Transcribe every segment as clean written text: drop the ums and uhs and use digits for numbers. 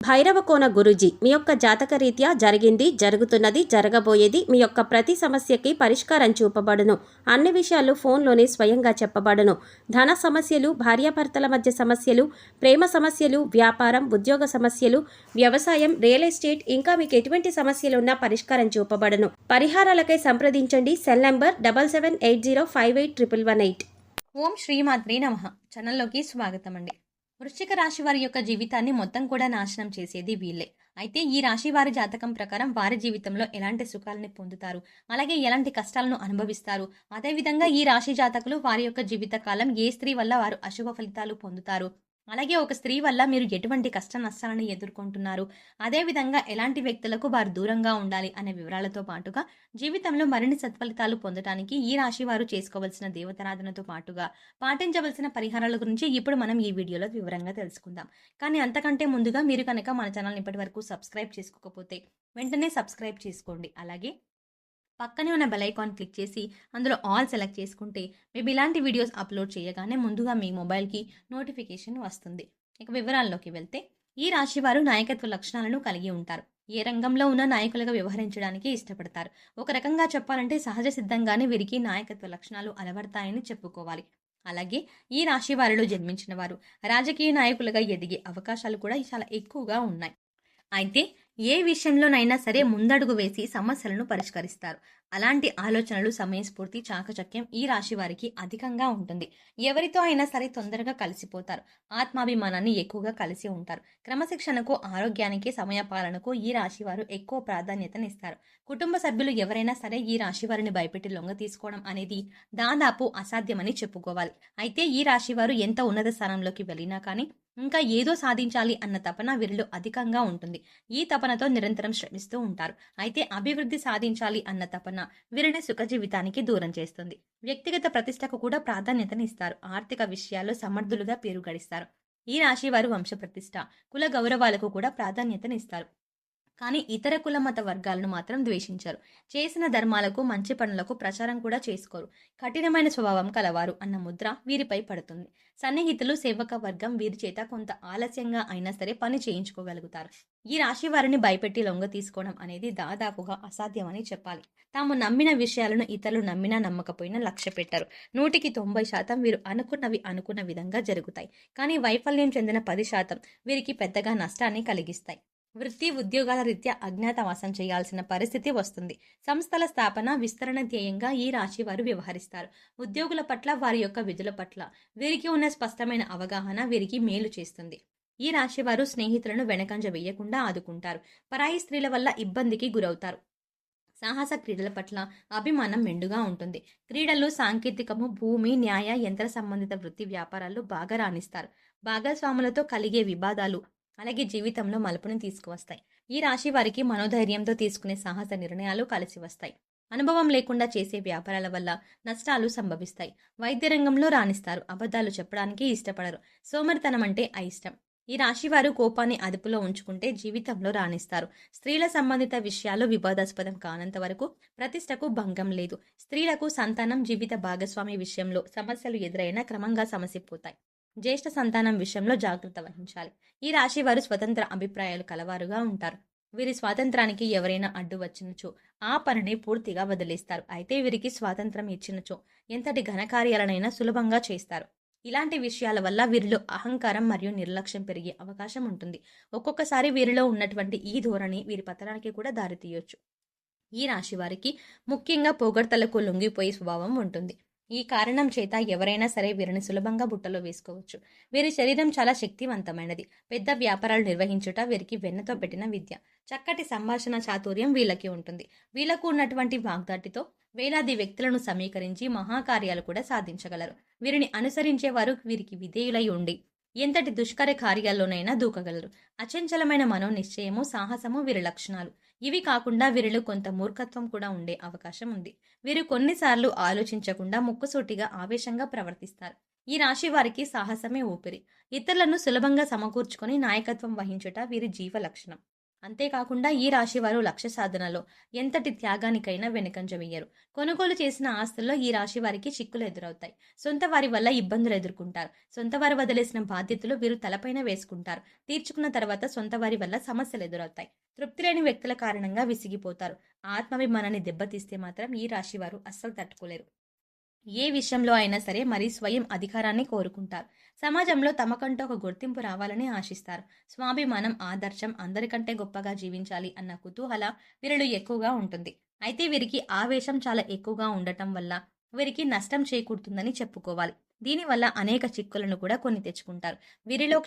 భైరవకోన గురూజీ మీ యొక్క జాతక రీత్యా జరిగింది, జరుగుతున్నది, జరగబోయేది మీ యొక్క ప్రతి సమస్యకి పరిష్కారం చూపబడును. అన్ని విషయాలు ఫోన్లోనే స్వయంగా చెప్పబడును. ధన సమస్యలు, భార్యాభర్తల మధ్య సమస్యలు, ప్రేమ సమస్యలు, వ్యాపారం, ఉద్యోగ సమస్యలు, వ్యవసాయం, రియల్ ఎస్టేట్, ఇంకా మీకు ఎటువంటి సమస్యలు ఉన్నా పరిష్కారం చూపబడును. పరిహారాలకై సంప్రదించండి. Cell number 7780581118. ఓం శ్రీమాత్రే నమః. ఛానల్లోకి స్వాగతం అండి. వృశ్చిక రాశి వారి యొక్క జీవితాన్ని మొత్తం కూడా నాశనం చేసేది వీళ్ళే. అయితే ఈ రాశి వారి జాతకం ప్రకారం వారి జీవితంలో ఎలాంటి సుఖాలని పొందుతారు, అలాగే ఎలాంటి కష్టాలను అనుభవిస్తారు, అదేవిధంగా ఈ రాశి జాతకులు వారి యొక్క జీవిత కాలం ఏ స్త్రీ వల్ల వారు అశుభ ఫలితాలు పొందుతారు, అలాగే ఒక స్త్రీ వల్ల మీరు ఎటువంటి కష్ట నష్టాలను ఎదుర్కొంటున్నారు, అదేవిధంగా ఎలాంటి వ్యక్తులకు వారు దూరంగా ఉండాలి అనే వివరాలతో పాటుగా జీవితంలో మరిన్ని సత్ఫలితాలు పొందడానికి ఈ రాశి వారు చేసుకోవాల్సిన దేవతారాధనతో పాటుగా పాటించవలసిన పరిహారాల గురించి ఇప్పుడు మనం ఈ వీడియోలో వివరంగా తెలుసుకుందాం. కానీ అంతకంటే ముందుగా మీరు కనుక మన ఛానల్ని ఇప్పటి వరకు సబ్స్క్రైబ్ చేసుకోకపోతే వెంటనే సబ్స్క్రైబ్ చేసుకోండి. అలాగే పక్కనే ఉన్న బెల్ ఐకాన్ క్లిక్ చేసి అందులో ఆల్ సెలెక్ట్ చేసుకుంటే మేము ఇలాంటి వీడియోస్ అప్లోడ్ చేయగానే ముందుగా మీ మొబైల్కి నోటిఫికేషన్ వస్తుంది. ఇక వివరాల్లోకి వెళ్తే ఈ రాశి వారు నాయకత్వ లక్షణాలను కలిగి ఉంటారు. ఏ రంగంలో ఉన్న నాయకులుగా వ్యవహరించడానికి ఇష్టపడతారు. ఒక రకంగా చెప్పాలంటే సహజ సిద్ధంగానే వీరికి నాయకత్వ లక్షణాలు అలవర్తాయని చెప్పుకోవాలి. అలాగే ఈ రాశి వారిలో జన్మించిన వారు రాజకీయ నాయకులుగా ఎదిగే అవకాశాలు కూడా చాలా ఎక్కువగా ఉన్నాయి. అయితే ఏ విషయంలోనైనా సరే ముందడుగు వేసి సమస్యలను పరిష్కరిస్తారు. అలాంటి ఆలోచనలు, సమయస్ఫూర్తి, చాకచక్యం ఈ రాశి వారికి అధికంగా ఉంటుంది. ఎవరితో అయినా సరే తొందరగా కలిసిపోతారు. ఆత్మాభిమానాన్ని ఎక్కువగా కలిసి ఉంటారు. క్రమశిక్షణకు, ఆరోగ్యానికి, సమయపాలనకు ఈ రాశి వారు ఎక్కువ ప్రాధాన్యతనిస్తారు. కుటుంబ సభ్యులు ఎవరైనా సరే ఈ రాశి వారిని భయపెట్టి లొంగ తీసుకోవడం అనేది దాదాపు అసాధ్యమని చెప్పుకోవాలి. అయితే ఈ రాశి వారు ఎంత ఉన్నత స్థానంలోకి వెళ్ళినా కానీ ఇంకా ఏదో సాధించాలి అన్న తపన వీరిలో అధికంగా ఉంటుంది. ఈ తపనతో నిరంతరం శ్రమిస్తూ ఉంటారు. అయితే అభివృద్ధి సాధించాలి అన్న తపన వీరిని సుఖ జీవితానికి దూరం చేస్తుంది. వ్యక్తిగత ప్రతిష్టకు కూడా ప్రాధాన్యతనిస్తారు. ఆర్థిక విషయాల్లో సమర్థులుగా పేరు గడిస్తారు. ఈ రాశి వారు వంశ ప్రతిష్ట, కుల గౌరవాలకు కూడా ప్రాధాన్యతనిస్తారు. కానీ ఇతర కుల మత వర్గాలను మాత్రం ద్వేషించారు. చేసిన ధర్మాలకు, మంచి పనులకు ప్రచారం కూడా చేసుకోరు. కఠినమైన స్వభావం కలవారు అన్న ముద్ర వీరిపై పడుతుంది. సన్నిహితులు, సేవక వర్గం వీరి చేత కొంత ఆలస్యంగా అయినా సరే పని చేయించుకోగలుగుతారు. ఈ రాశి వారిని భయపెట్టి లొంగ తీసుకోవడం అనేది దాదాపుగా అసాధ్యమని చెప్పాలి. తాము నమ్మిన విషయాలను ఇతరులు నమ్మినా నమ్మకపోయినా లక్ష్య పెట్టారు. 100% వీరు అనుకున్నవి అనుకున్న విధంగా జరుగుతాయి. కానీ వైఫల్యం చెందిన 10% వీరికి పెద్దగా నష్టాన్ని కలిగిస్తాయి. వృత్తి, ఉద్యోగాల రీత్యా అజ్ఞాతవాసం చేయాల్సిన పరిస్థితి వస్తుంది. సంస్థల స్థాపన, విస్తరణ ధ్యేయంగా ఈ రాశి వారు వ్యవహరిస్తారు. ఉద్యోగుల పట్ల, వారి యొక్క విధుల పట్ల వీరికి ఉన్న స్పష్టమైన అవగాహన వీరికి మేలు చేస్తుంది. ఈ రాశి వారు స్నేహితులను వెనకంజ వేయకుండా ఆదుకుంటారు. పరాయి స్త్రీల వల్ల ఇబ్బందికి గురవుతారు. సాహస క్రీడల పట్ల అభిమానం మెండుగా ఉంటుంది. క్రీడలు, సాంకేతికము, భూమి, న్యాయ, యంత్ర సంబంధిత వృత్తి వ్యాపారాల్లో బాగా రాణిస్తారు. భాగస్వాములతో కలిగే వివాదాలు అలాగే జీవితంలో మలుపుని తీసుకువస్తాయి. ఈ రాశి వారికి మనోధైర్యంతో తీసుకునే సాహస నిర్ణయాలు కలిసి వస్తాయి. అనుభవం లేకుండా చేసే వ్యాపారాల వల్ల నష్టాలు సంభవిస్తాయి. వైద్య రంగంలో రాణిస్తారు. అబద్ధాలు చెప్పడానికి ఇష్టపడరు. సోమరితనం అంటే అయిష్టం. ఈ రాశి వారు కోపాన్ని అదుపులో ఉంచుకుంటే జీవితంలో రాణిస్తారు. స్త్రీల సంబంధిత విషయాలు వివాదాస్పదం కానంత వరకు ప్రతిష్టకు భంగం లేదు. స్త్రీలకు సంతానం, జీవిత భాగస్వామి విషయంలో సమస్యలు ఎదురైనా క్రమంగా సమసిపోతాయి. జ్యేష్ఠ సంతానం విషయంలో జాగ్రత్త వహించాలి. ఈ రాశి వారు స్వతంత్ర అభిప్రాయాలు కలవారుగా ఉంటారు. వీరి స్వాతంత్రానికి ఎవరైనా అడ్డు వచ్చినచో ఆ పనిని పూర్తిగా వదిలేస్తారు. అయితే వీరికి స్వాతంత్రం ఇచ్చినచో ఎంతటి ఘనకార్యాలనైనా సులభంగా చేస్తారు. ఇలాంటి విషయాల వల్ల వీరిలో అహంకారం మరియు నిర్లక్ష్యం పెరిగే అవకాశం ఉంటుంది. ఒక్కొక్కసారి వీరిలో ఉన్నటువంటి ఈ ధోరణి వీరి పతనానికి కూడా దారితీయొచ్చు. ఈ రాశి వారికి ముఖ్యంగా పొగడ్తలకు లొంగిపోయే స్వభావం ఉంటుంది. ఈ కారణం చేత ఎవరైనా సరే వీరిని సులభంగా బుట్టలో వేసుకోవచ్చు. వీరి శరీరం చాలా శక్తివంతమైనది. పెద్ద వ్యాపారాలు నిర్వహించుట వీరికి వెన్నతో పెట్టిన విద్య. చక్కటి సంభాషణ చాతుర్యం వీళ్ళకి ఉంటుంది. వీళ్ళకు ఉన్నటువంటి వాగ్దాటితో వేలాది వ్యక్తులను సమీకరించి మహాకార్యాలు కూడా సాధించగలరు. వీరిని అనుసరించేవారు వీరికి విధేయులై ఉండి ఎంతటి దుష్కర కార్యాల్లోనైనా దూకగలరు. అచంచలమైన మనోనిశ్చయము, సాహసము వీరి లక్షణాలు. ఇవి కాకుండా వీరిలో కొంత మూర్ఖత్వం కూడా ఉండే అవకాశం ఉంది. వీరు కొన్నిసార్లు ఆలోచించకుండా ముక్కుసూటిగా, ఆవేశంగా ప్రవర్తిస్తారు. ఈ రాశి వారికి సాహసమే ఊపిరి. ఇతరులను సులభంగా సమకూర్చుకొని నాయకత్వం వహించుట వీరి జీవ లక్షణం. అంతేకాకుండా ఈ రాశి వారు లక్ష్య సాధనలో ఎంతటి త్యాగానికైనా వెనుకంజ వేయరు. కొనుగోలు చేసిన ఆస్తుల్లో ఈ రాశి వారికి చిక్కులు ఎదురవుతాయి. సొంత వారి వల్ల ఇబ్బందులు ఎదుర్కొంటారు. సొంత వారు వదిలేసిన బాధ్యతలు వీరు తలపైన వేసుకుంటారు. తీర్చుకున్న తర్వాత సొంత వారి వల్ల సమస్యలు ఎదురవుతాయి. తృప్తి లేని వ్యక్తుల కారణంగా విసిగిపోతారు. ఆత్మాభిమానాన్ని దెబ్బతీస్తే మాత్రం ఈ రాశి వారు అస్సలు తట్టుకోలేరు. ఏ విషయంలో అయినా సరే మరి స్వయం అధికారాన్ని కోరుకుంటారు. సమాజంలో తమకంటూ ఒక గుర్తింపు రావాలని ఆశిస్తారు. స్వాభిమానం, ఆదర్శం, అందరికంటే గొప్పగా జీవించాలి అన్న కుతూహల వీరిలో ఎక్కువగా ఉంటుంది. అయితే వీరికి ఆవేశం చాలా ఎక్కువగా ఉండటం వల్ల వీరికి నష్టం చేకూరుతుందని చెప్పుకోవాలి. దీనివల్ల అనేక చిక్కులను కూడా కొని తెచ్చుకుంటారు. వీరిలో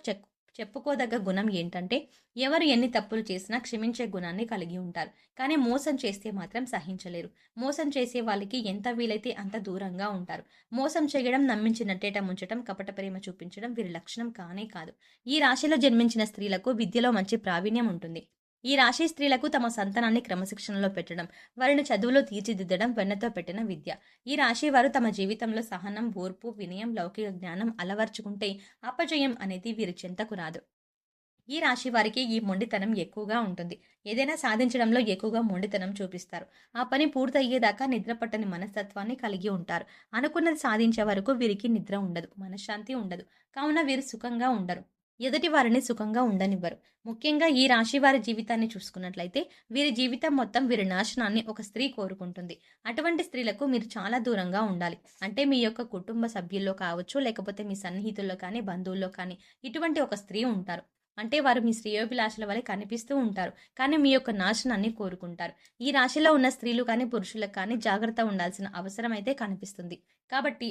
చెప్పుకోదగ్గ గుణం ఏంటంటే ఎవరు ఎన్ని తప్పులు చేసినా క్షమించే గుణాన్ని కలిగి ఉంటారు. కానీ మోసం చేస్తే మాత్రం సహించలేరు. మోసం చేసే వాళ్ళకి ఎంత వీలైతే అంత దూరంగా ఉంటారు. మోసం చేయడం, నమ్మించి నట్టేట ముంచడం, కపట ప్రేమ చూపించడం వీరి లక్షణం కానే కాదు. ఈ రాశిలో జన్మించిన స్త్రీలకు విద్యలో మంచి ప్రావీణ్యం ఉంటుంది. ఈ రాశి స్త్రీలకు తమ సంతానాన్ని క్రమశిక్షణలో పెట్టడం, వారిని చదువులో తీర్చిదిద్దడం వెన్నతో పెట్టిన విద్య. ఈ రాశి వారు తమ జీవితంలో సహనం, ఓర్పు, వినయం, లౌకిక జ్ఞానం అలవర్చుకుంటే అపజయం అనేది వీరి చెంతకు రాదు. ఈ రాశి వారికి ఈ మొండితనం ఎక్కువగా ఉంటుంది. ఏదైనా సాధించడంలో ఎక్కువగా మొండితనం చూపిస్తారు. ఆ పని పూర్తయ్యేదాకా నిద్ర పట్టని మనస్తత్వాన్ని కలిగి ఉంటారు. అనుకున్నది సాధించే వరకు వీరికి నిద్ర ఉండదు, మనశ్శాంతి ఉండదు. కావున వీరు సుఖంగా ఉండరు. ఎదుటి వారిని సుఖంగా ఉండనివ్వరు. ముఖ్యంగా ఈ రాశి వారి జీవితాన్ని చూసుకున్నట్లయితే వీరి జీవితం మొత్తం వీరి నాశనాన్ని ఒక స్త్రీ కోరుకుంటుంది. అటువంటి స్త్రీలకు మీరు చాలా దూరంగా ఉండాలి. అంటే మీ యొక్క కుటుంబ సభ్యుల్లో కావచ్చు, లేకపోతే మీ సన్నిహితుల్లో కానీ, బంధువుల్లో కానీ ఇటువంటి ఒక స్త్రీ ఉంటారు. అంటే వారు మీ శ్రేయోభిలాషల వలె కనిపిస్తూ ఉంటారు. కానీ మీ యొక్క నాశనాన్ని కోరుకుంటారు. ఈ రాశిలో ఉన్న స్త్రీలు కానీ, పురుషులకు కానీ జాగ్రత్త ఉండాల్సిన అవసరం అయితే కనిపిస్తుంది. కాబట్టి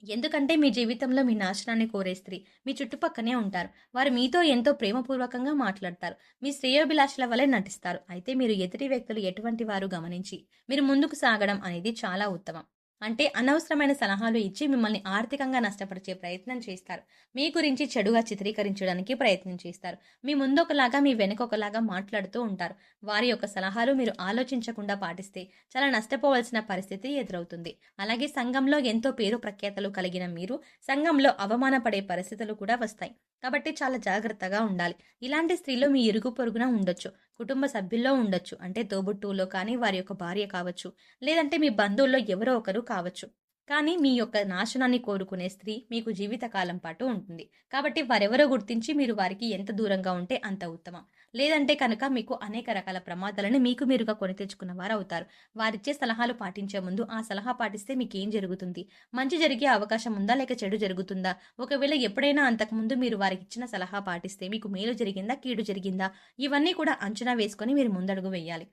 ఎందుకంటే మీ జీవితంలో మీ నాశనాన్ని కోరే స్త్రీ మీ చుట్టుపక్కనే ఉంటారు. వారు మీతో ఎంతో ప్రేమపూర్వకంగా మాట్లాడతారు. మీ శ్రేయోభిలాషల వలె నటిస్తారు. అయితే మీరు ఎదుటి వ్యక్తులు ఎటువంటి వారు గమనించి మీరు ముందుకు సాగడం అనేది చాలా ఉత్తమం. అంటే అనవసరమైన సలహాలు ఇచ్చి మిమ్మల్ని ఆర్థికంగా నష్టపరిచే ప్రయత్నం చేస్తారు. మీ గురించి చెడుగా చిత్రీకరించడానికి ప్రయత్నం చేస్తారు. మీ ముందొకలాగా మీ వెనుకొకలాగా మాట్లాడుతూ ఉంటారు. వారి యొక్క సలహాలు మీరు ఆలోచించకుండా పాటిస్తే చాలా నష్టపోవాల్సిన పరిస్థితి ఎదురవుతుంది. అలాగే సంఘంలో ఎంతో పేరు ప్రఖ్యాతలు కలిగిన మీరు సంఘంలో అవమానపడే పరిస్థితులు కూడా వస్తాయి. కాబట్టి చాలా జాగ్రత్తగా ఉండాలి. ఇలాంటి స్త్రీలు మీ ఇరుగు పొరుగున ఉండొచ్చు, కుటుంబ సభ్యుల్లో ఉండొచ్చు. అంటే తోబుట్టువులో కానీ, వారి యొక్క భార్య కావచ్చు, లేదంటే మీ బంధువుల్లో ఎవరో ఒకరు కావచ్చు. కానీ మీ యొక్క నాశనాన్ని కోరుకునే స్త్రీ మీకు జీవితకాలం పాటు ఉంటుంది. కాబట్టి వారెవరో గుర్తించి మీరు వారికి ఎంత దూరంగా ఉంటే అంత ఉత్తమం. లేదంటే కనుక మీకు అనేక రకాల ప్రమాదాలను మీకు మీరుగా కొని తెచ్చుకున్న వారు అవుతారు. వారిచ్చే సలహాలు పాటించే ముందు ఆ సలహా పాటిస్తే మీకేం జరుగుతుంది, మంచి జరిగే అవకాశం ఉందా లేక చెడు జరుగుతుందా, ఒకవేళ ఎప్పుడైనా అంతకుముందు మీరు వారికి ఇచ్చిన సలహా పాటిస్తే మీకు మేలు జరిగిందా కీడు జరిగిందా, ఇవన్నీ కూడా అంచనా వేసుకొని మీరు ముందడుగు వేయాలి.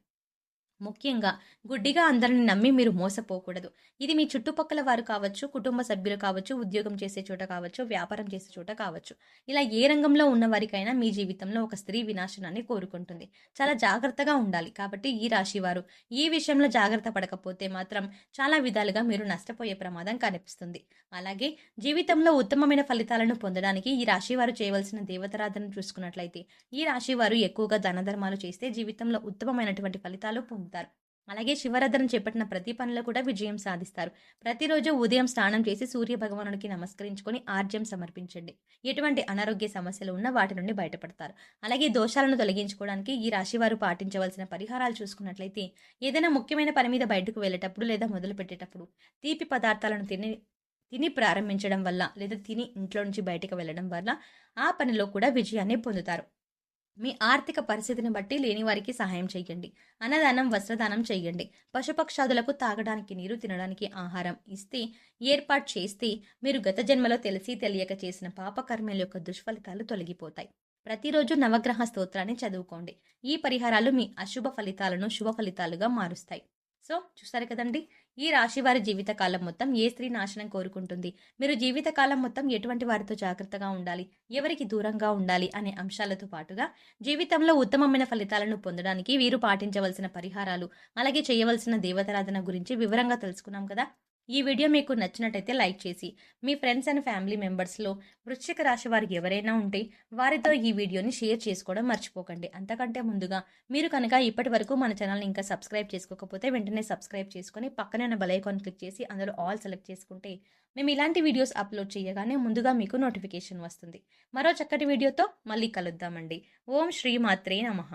ముఖ్యంగా గుడ్డిగా అందరిని నమ్మి మీరు మోసపోకూడదు. ఇది మీ చుట్టుపక్కల వారు కావచ్చు, కుటుంబ సభ్యులు కావచ్చు, ఉద్యోగం చేసే చోట కావచ్చు, వ్యాపారం చేసే చోట కావచ్చు. ఇలా ఏ రంగంలో ఉన్నవారికైనా మీ జీవితంలో ఒక స్త్రీ వినాశనాన్ని కోరుకుంటుంది. చాలా జాగ్రత్తగా ఉండాలి. కాబట్టి ఈ రాశి వారు ఈ విషయంలో జాగ్రత్త పడకపోతే మాత్రం చాలా విధాలుగా మీరు నష్టపోయే ప్రమాదం కనిపిస్తుంది. అలాగే జీవితంలో ఉత్తమమైన ఫలితాలను పొందడానికి ఈ రాశి వారు చేయవలసిన దేవతారాధన చూసుకున్నట్లయితే ఈ రాశి వారు ఎక్కువగా దాన ధర్మాలు చేస్తే జీవితంలో ఉత్తమమైనటువంటి ఫలితాలు పొందుతారు. అలాగే శివరాత్రిని చేపట్టిన ప్రతి పనిలో కూడా విజయం సాధిస్తారు. ప్రతిరోజు ఉదయం స్నానం చేసి సూర్య భగవానుడికి నమస్కరించుకొని ఆర్జ్యం సమర్పించండి. ఎటువంటి అనారోగ్య సమస్యలు ఉన్నా వాటి నుండి బయటపడతారు. అలాగే దోషాలను తొలగించుకోవడానికి ఈ రాశి వారు పాటించవలసిన పరిహారాలు చూసుకున్నట్లయితే ఏదైనా ముఖ్యమైన పని మీద బయటకు వెళ్ళేటప్పుడు లేదా మొదలు పెట్టేటప్పుడు తీపి పదార్థాలను తిని ప్రారంభించడం వల్ల లేదా తిని ఇంట్లో నుంచి బయటకు వెళ్ళడం వల్ల ఆ పనిలో కూడా విజయాన్ని పొందుతారు. మీ ఆర్థిక పరిస్థితిని బట్టి లేని వారికి సహాయం చేయండి. అన్నదానం, వస్త్రదానం చేయండి. పశుపక్షాదులకు తాగడానికి నీరు, తినడానికి ఆహారం ఇస్తే ఏర్పాటు చేస్తే మీరు గత జన్మలో తెలిసి తెలియక చేసిన పాపకర్మల యొక్క దుష్ఫలితాలు తొలగిపోతాయి. ప్రతిరోజు నవగ్రహ స్తోత్రాన్ని చదువుకోండి. ఈ పరిహారాలు మీ అశుభ ఫలితాలను శుభ ఫలితాలుగా మారుస్తాయి. సో చూస్తారు కదండి, ఈ రాశి వారి జీవితకాలం మొత్తం ఏ స్త్రీ నాశనం కోరుకుంటుంది, మీరు జీవితకాలం మొత్తం ఎటువంటి వారితో జాగ్రత్తగా ఉండాలి, ఎవరికి దూరంగా ఉండాలి అనే అంశాలతో పాటుగా జీవితంలో ఉత్తమమైన ఫలితాలను పొందడానికి వీరు పాటించవలసిన పరిహారాలు, అలాగే చేయవలసిన దేవతారాధన గురించి వివరంగా తెలుసుకున్నాం కదా. ఈ వీడియో మీకు నచ్చినట్టయితే లైక్ చేసి మీ ఫ్రెండ్స్ అండ్ ఫ్యామిలీ మెంబర్స్లో వృశ్చిక రాశి వారికి ఎవరైనా ఉంటే వారితో ఈ వీడియోని షేర్ చేసుకోవడం మర్చిపోకండి. అంతకంటే ముందుగా మీరు కనుక ఇప్పటి వరకు మన ఛానల్ని ఇంకా సబ్స్క్రైబ్ చేసుకోకపోతే వెంటనే సబ్స్క్రైబ్ చేసుకొని పక్కనే ఉన్న బెల్ ఐకాన్ క్లిక్ చేసి అందులో ఆల్ సెలెక్ట్ చేసుకుంటే మేము ఇలాంటి వీడియోస్ అప్లోడ్ చేయగానే ముందుగా మీకు నోటిఫికేషన్ వస్తుంది. మరో చక్కటి వీడియోతో మళ్ళీ కలుద్దామండి. ఓం శ్రీ మాత్రే నమః.